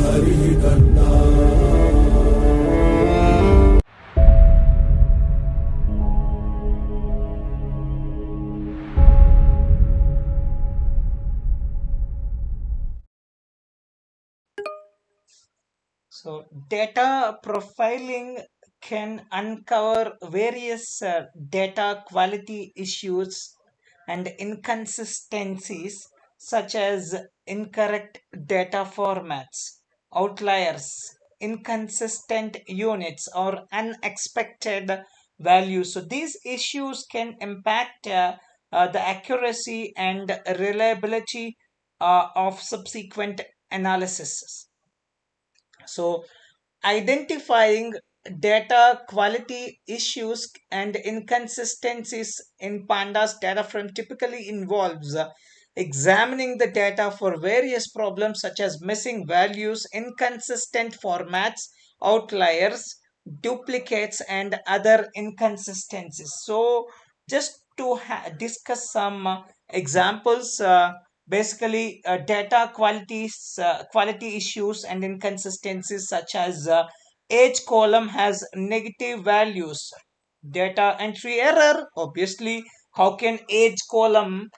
हरिः कर्ता। So, data profiling can uncover various data quality issues and inconsistencies, such as incorrect data formats, outliers, inconsistent units, or unexpected values. So, these issues can impact the accuracy and reliability of subsequent analysis. So, identifying data quality issues and inconsistencies in pandas data frame typically involves examining the data for various problems such as missing values, inconsistent formats, outliers, duplicates, and other inconsistencies. So, just to discuss some examples, basically data quality issues and inconsistencies, such as age column has negative values, data entry error. Obviously, how can age column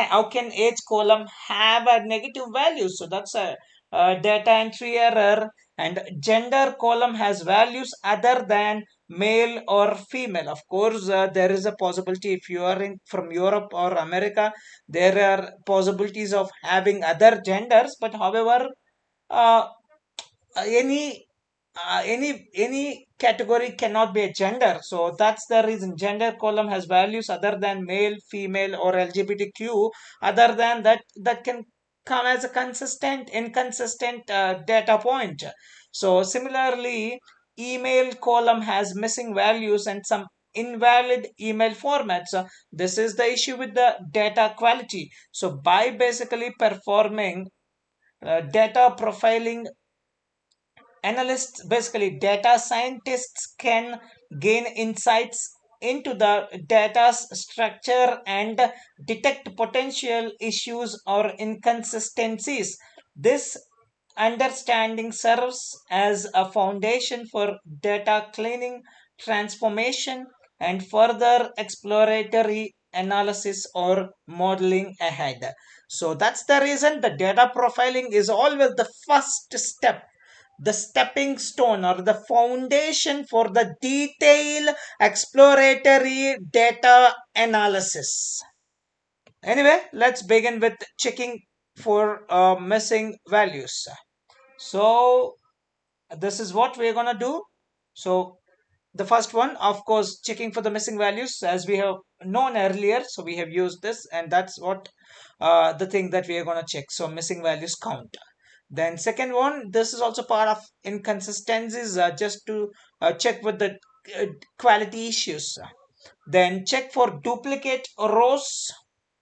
how can age column have a negative value? So that's a data entry error. And gender column has values other than male or female. Of course, there is a possibility, if you are in from Europe or America, there are possibilities of having other genders, but however, uh, any category cannot be a gender. So that's the reason gender column has values other than male, female, or LGBTQ. Other than that, that can come as a inconsistent data point. So similarly, email column has missing values and some invalid email formats. This is the issue with the data quality. So by basically performing data profiling, analysts, basically data scientists, can gain insights into the data's structure and detect potential issues or inconsistencies. This understanding serves as a foundation for data cleaning, transformation, and further exploratory analysis or modeling ahead. So that's the reason the data profiling is always the first step, the stepping stone or the foundation for the detailed exploratory data analysis. Anyway, let's begin with checking for missing values. So this is what we're gonna do. So the first one, of course, checking for the missing values, as we have known earlier. So we have used this, and that's what the thing that we are gonna check. So missing values count. Then second one, this is also part of inconsistencies, just to check with the quality issues. Then check for duplicate rows.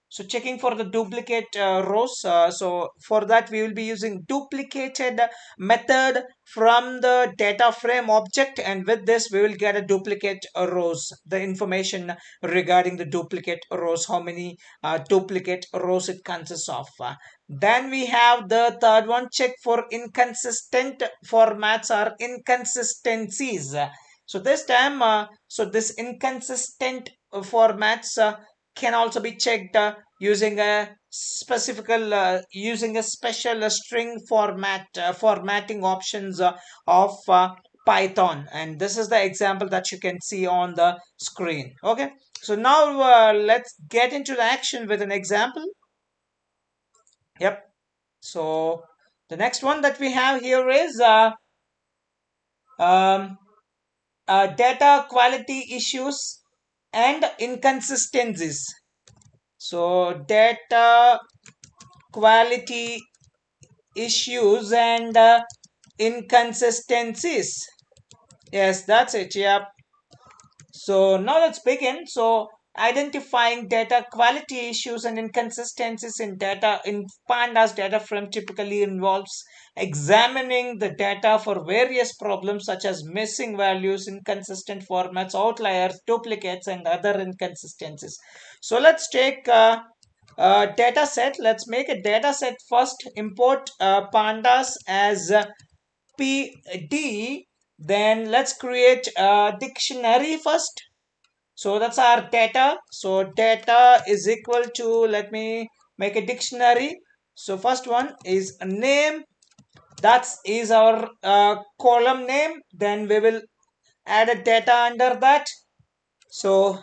So checking for the duplicate rows. So for that we will be using duplicated method from the data frame object, and with this we will get a duplicate rows, the information regarding the duplicate rows, how many duplicate rows it consists of. Then we have the third one, check for inconsistent formats or inconsistencies. So this time, so this inconsistent formats can also be checked using a using a special string formatting options of Python, and this is the example that you can see on the screen. Okay, so now let's get into the action with an example. Yep. So the next one that we have here is um, data quality issues and inconsistencies. So data quality issues and inconsistencies. Yes, that's it. Yep. So now let's begin. So identifying data quality issues and inconsistencies in data in pandas data frame typically involves examining the data for various problems such as missing values, inconsistent formats, outliers, duplicates, and other inconsistencies. So let's take data set. Let's make a data set first. Import pandas as PD. Then let's create a dictionary first. So that's our data. So data is equal to, let me make a dictionary. So first one is a name. That is our column name. Then we will add a data under that. So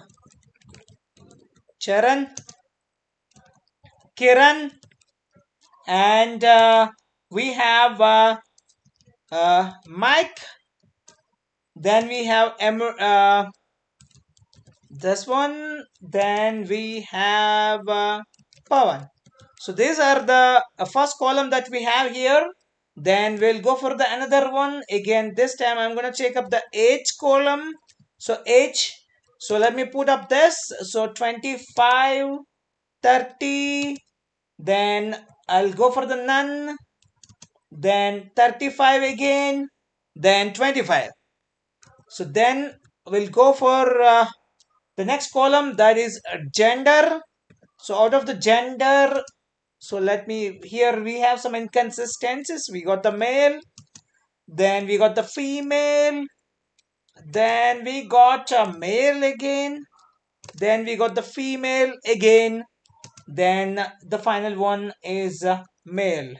Charan, Kiran, and we have Mike. Then we have this one. Then we have Pawan. So these are the first column that we have here. Then we'll go for the another one. Again, this time I'm going to check up the age column. So age. So let me put up this. So 25, 30. Then I'll go for the none. Then 35 again. Then 25. So then we'll go for the next column, that is gender. So out of the gender, so let me, here we have some inconsistencies. We got the male, then we got the female, then we got a male again, then we got the female again, then the final one is male.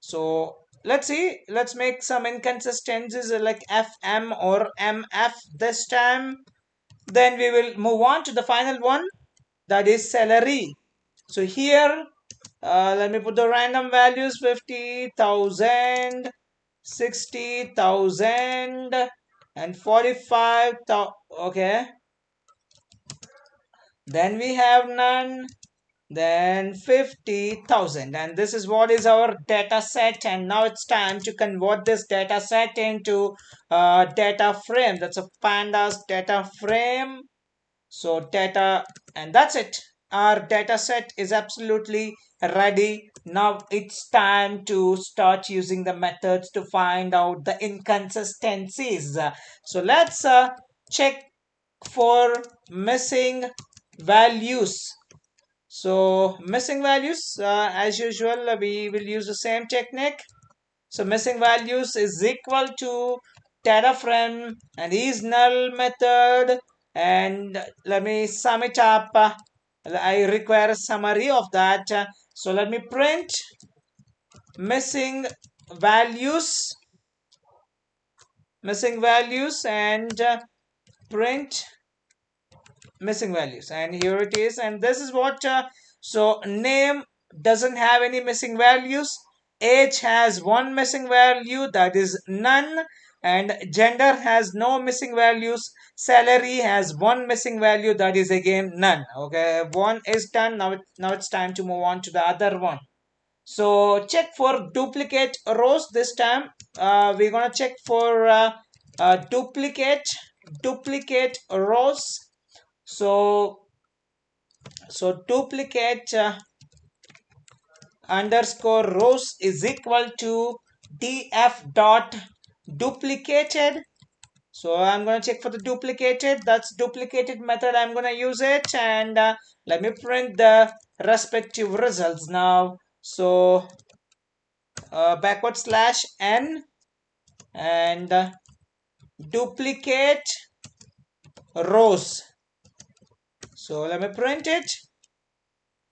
So let's see, let's make some inconsistencies like FM or MF this time. Then we will move on to the final one, that is salary. So here, let me put the random values: 50,000, 60,000, and 45,000. Okay. Then we have none. Then 50,000. And this is what is our data set. And now it's time to convert this data set into data frame. That's a pandas data frame. So data, and that's it. Our data set is absolutely ready. Now it's time to start using the methods to find out the inconsistencies. So let's check for missing values. So missing values, as usual, we will use the same technique. So missing values is equal to data frame and is null method. And let me sum it up. I require a summary of that. So let me print missing values, and print missing values. And here it is. And this is what, so name doesn't have any missing values. Age has one missing value, that is none. And gender has no missing values. Salary has one missing value, that is again none. Okay, one is done. Now it's time to move on to the other one. So check for duplicate rows. This time we're gonna check for duplicate rows. So duplicate underscore rows is equal to df dot duplicated. So I'm going to check for the duplicated. That's duplicated method. I'm going to use it, and let me print the respective results now. So backward slash n, and duplicate rows. So let me print it.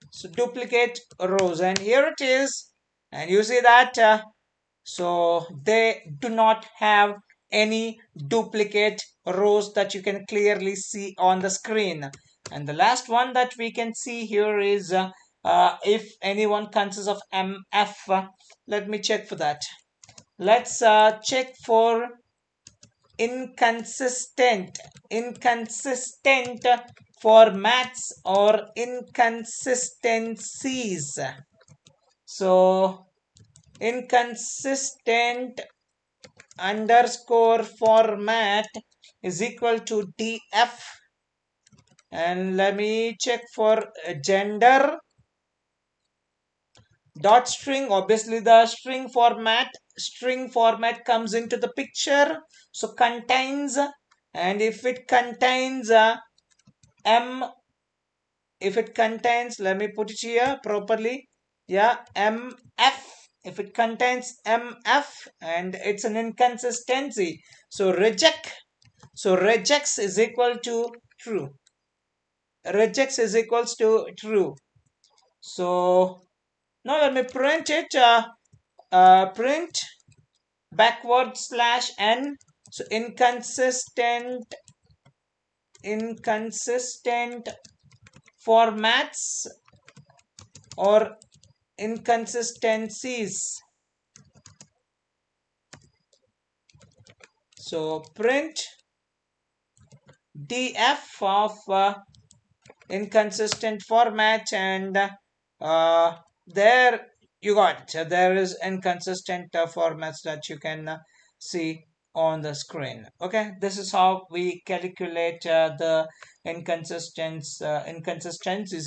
So duplicate rows, and here it is. And you see that so they do not have any duplicate rows that you can clearly see on the screen. And the last one that we can see here is if anyone consists of MF. Let me check for that. Let's check for inconsistent formats or inconsistencies. So inconsistent underscore format is equal to df, and let me check for gender dot string. Obviously the string format comes into the picture. So contains, and if it contains m if it contains, let me put it here properly. Yeah, MF. If it contains MF and it's an inconsistency, so reject. So rejects is equal to true. Rejects is equals to true. So now let me print it. Print backward slash n. So inconsistent formats or inconsistencies. So print df of inconsistent format, and there you got it. So there is inconsistent formats that you can see on the screen. Okay, this is how we calculate the inconsistencies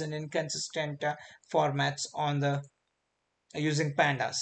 and inconsistent formats on the using pandas.